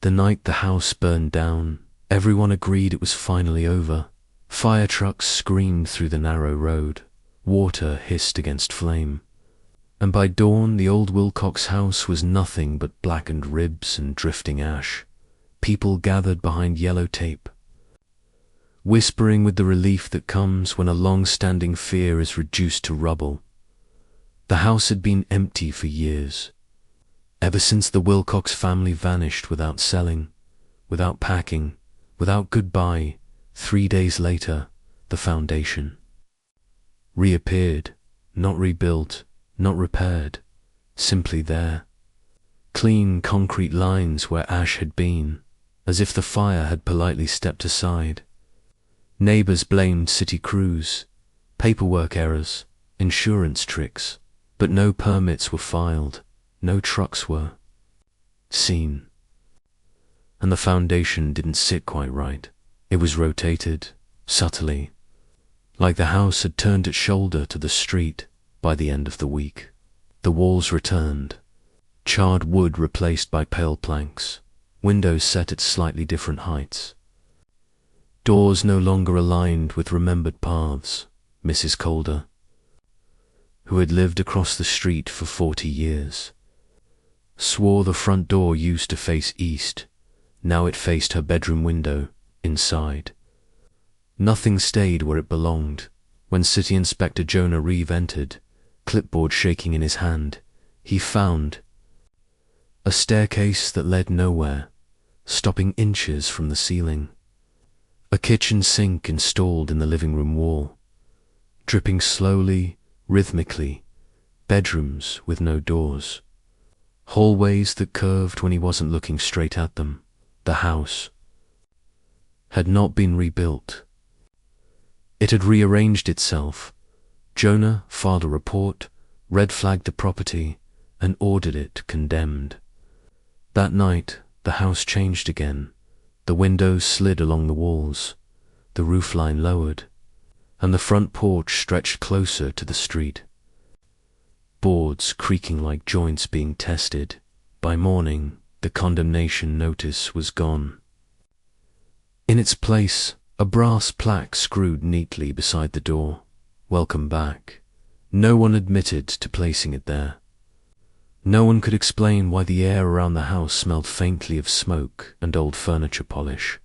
The night the house burned down, everyone agreed it was finally over. Fire trucks screamed through the narrow road. Water hissed against flame. And by dawn, the old Wilcox house was nothing but blackened ribs and drifting ash. People gathered behind yellow tape, whispering with the relief that comes when a long-standing fear is reduced to rubble. The house had been empty for years, ever since the Wilcox family vanished without selling, without packing, without goodbye. 3 days later, the foundation reappeared, not rebuilt, not repaired, simply there. Clean concrete lines where ash had been, as if the fire had politely stepped aside. Neighbors blamed city crews, paperwork errors, insurance tricks, but no permits were filed, no trucks were seen. And the foundation didn't sit quite right. It was rotated, subtly, like the house had turned its shoulder to the street. By the end of the week, the walls returned, charred wood replaced by pale planks, windows set at slightly different heights. Doors no longer aligned with remembered paths. Mrs. Calder, who had lived across the street for 40 years, swore the front door used to face east. Now it faced her bedroom window, inside. Nothing stayed where it belonged. When City Inspector Jonah Reeve entered, clipboard shaking in his hand, he found a staircase that led nowhere, stopping inches from the ceiling. A kitchen sink installed in the living room wall, dripping slowly, rhythmically, bedrooms with no doors, hallways that curved when he wasn't looking straight at them. The house had not been rebuilt. It had rearranged itself. Jonah filed a report, red-flagged the property, and ordered it condemned. That night, the house changed again. The windows slid along the walls, the roofline lowered, and the front porch stretched closer to the street. Boards creaking like joints being tested. By morning, the condemnation notice was gone. In its place, a brass plaque screwed neatly beside the door. Welcome back. No one admitted to placing it there. No one could explain why the air around the house smelled faintly of smoke and old furniture polish.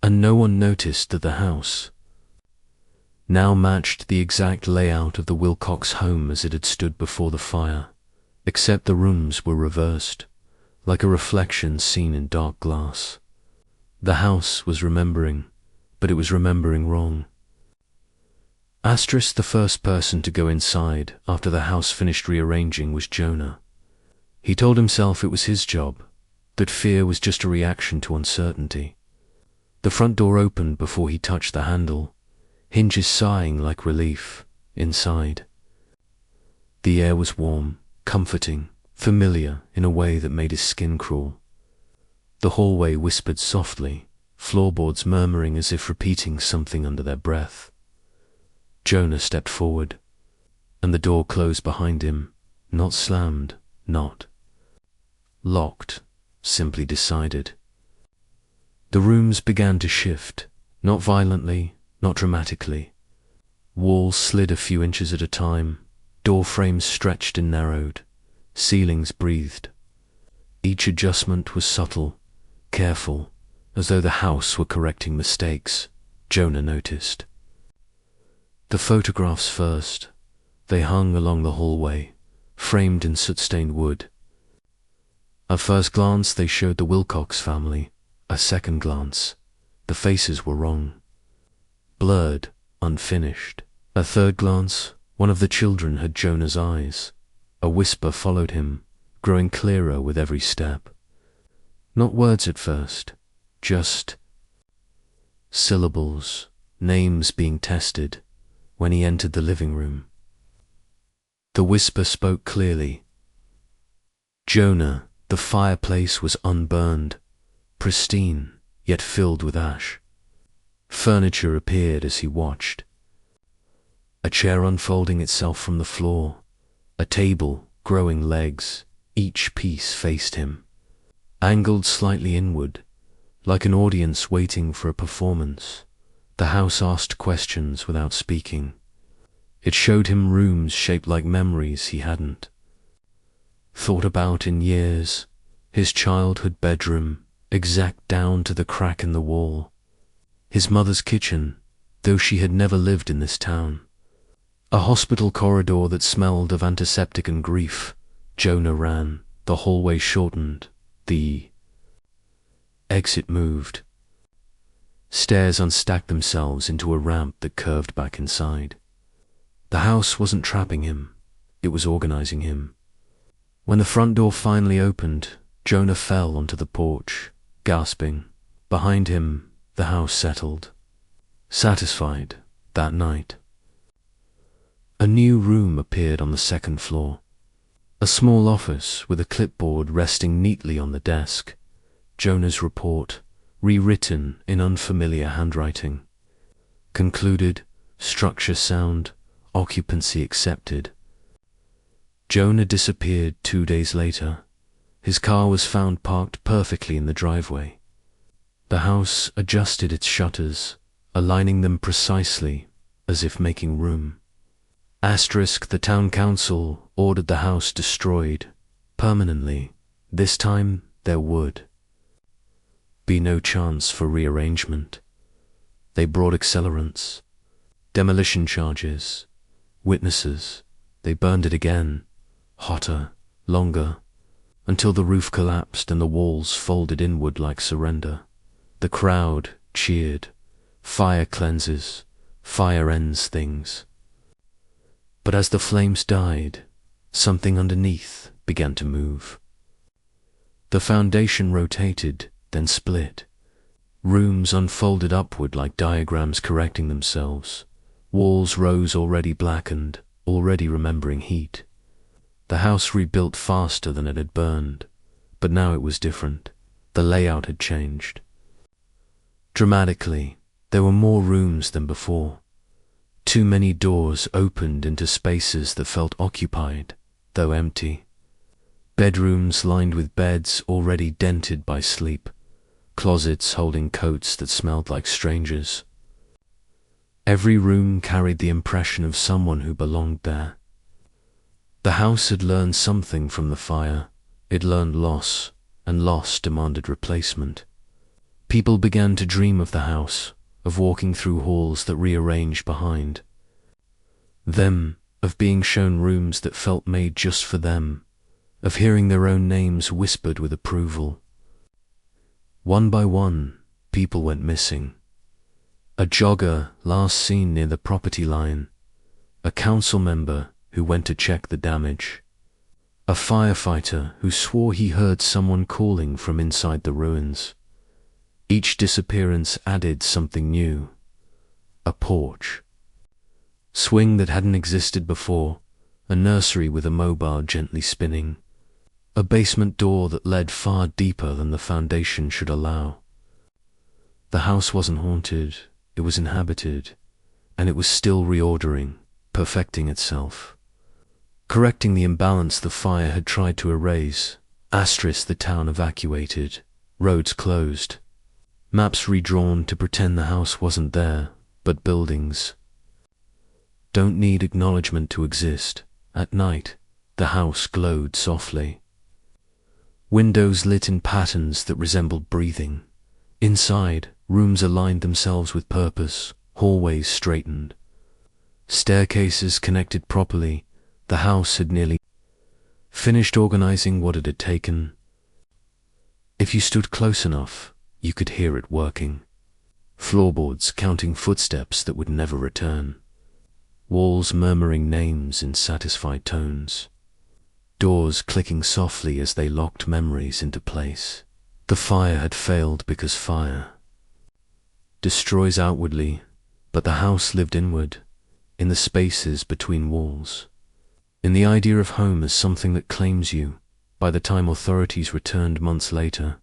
And no one noticed that the house now matched the exact layout of the Wilcox home as it had stood before the fire, except the rooms were reversed, like a reflection seen in dark glass. The house was remembering, but it was remembering wrong. The first person to go inside after the house finished rearranging was Jonah. He told himself it was his job, that fear was just a reaction to uncertainty. The front door opened before he touched the handle, hinges sighing like relief inside. The air was warm, comforting, familiar in a way that made his skin crawl. The hallway whispered softly, floorboards murmuring as if repeating something under their breath. Jonah stepped forward, and the door closed behind him, not slammed, not locked, simply decided. The rooms began to shift, not violently, not dramatically. Walls slid a few inches at a time, door frames stretched and narrowed, ceilings breathed. Each adjustment was subtle, careful, as though the house were correcting mistakes. Jonah noticed the photographs first. They hung along the hallway, framed in soot-stained wood. At first glance, they showed the Wilcox family. A second glance, the faces were wrong, blurred, unfinished. A third glance, one of the children had Jonah's eyes. A whisper followed him, growing clearer with every step. Not words at first, just syllables, names being tested. When he entered the living room, the whisper spoke clearly. Jonah, the fireplace was unburned, pristine, yet filled with ash. Furniture appeared as he watched. A chair unfolding itself from the floor, a table growing legs, each piece faced him. Angled slightly inward, like an audience waiting for a performance, the house asked questions without speaking. It showed him rooms shaped like memories he hadn't thought about in years. His childhood bedroom, exact down to the crack in the wall. His mother's kitchen, though she had never lived in this town. A hospital corridor that smelled of antiseptic and grief. Jonah ran. The hallway shortened. The exit moved. Stairs unstacked themselves into a ramp that curved back inside. The house wasn't trapping him. It was organizing him. When the front door finally opened, Jonah fell onto the porch, gasping. Behind him, the house settled. Satisfied, that night. A new room appeared on the second floor. A small office with a clipboard resting neatly on the desk. Jonah's report, rewritten in unfamiliar handwriting. Concluded, structure sound, occupancy accepted. Jonah disappeared 2 days later. His car was found parked perfectly in the driveway. The house adjusted its shutters, aligning them precisely, as if making room. The town council ordered the house destroyed, permanently. This time there would be no chance for rearrangement. They brought accelerants, demolition charges, witnesses. They burned it again, hotter, longer, until the roof collapsed and the walls folded inward like surrender. The crowd cheered. Fire cleanses, fire ends things. But as the flames died, something underneath began to move. The foundation rotated, then split. Rooms unfolded upward like diagrams correcting themselves. Walls rose already blackened, already remembering heat. The house rebuilt faster than it had burned, but now it was different. The layout had changed. Dramatically, there were more rooms than before. Too many doors opened into spaces that felt occupied, though empty. Bedrooms lined with beds already dented by sleep. Closets holding coats that smelled like strangers. Every room carried the impression of someone who belonged there. The house had learned something from the fire. It learned loss, and loss demanded replacement. People began to dream of the house, of walking through halls that rearranged behind them, of being shown rooms that felt made just for them, of hearing their own names whispered with approval. One by one, people went missing. A jogger last seen near the property line, a council member who went to check the damage, a firefighter who swore he heard someone calling from inside the ruins. Each disappearance added something new. A porch. Swing that hadn't existed before, a nursery with a mobile gently spinning, a basement door that led far deeper than the foundation should allow. The house wasn't haunted, it was inhabited, and it was still reordering, perfecting itself. Correcting the imbalance the fire had tried to erase. The town evacuated, roads closed. Maps redrawn to pretend the house wasn't there, but buildings don't need acknowledgement to exist. At night, the house glowed softly. Windows lit in patterns that resembled breathing. Inside, rooms aligned themselves with purpose, hallways straightened. Staircases connected properly. The house had nearly finished organizing what it had taken. If you stood close enough, you could hear it working. Floorboards counting footsteps that would never return. Walls murmuring names in satisfied tones. Doors clicking softly as they locked memories into place. The fire had failed because fire destroys outwardly, but the house lived inward, in the spaces between walls. In the idea of home as something that claims you. By the time authorities returned months later,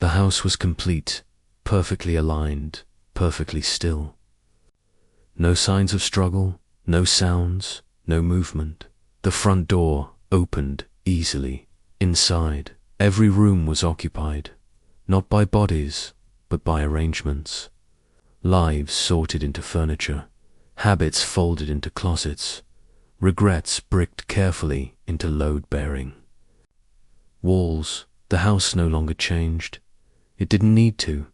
the house was complete, perfectly aligned, perfectly still. No signs of struggle, no sounds, no movement. The front door opened easily. Inside, Every room was occupied, not by bodies, but by arrangements. Lives sorted into furniture, habits folded into closets, regrets bricked carefully into load-bearing. Walls, the house no longer changed. It didn't need to,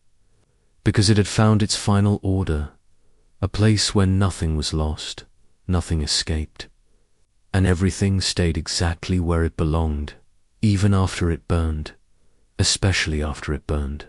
because it had found its final order, a place where nothing was lost, nothing escaped, and everything stayed exactly where it belonged, even after it burned, especially after it burned.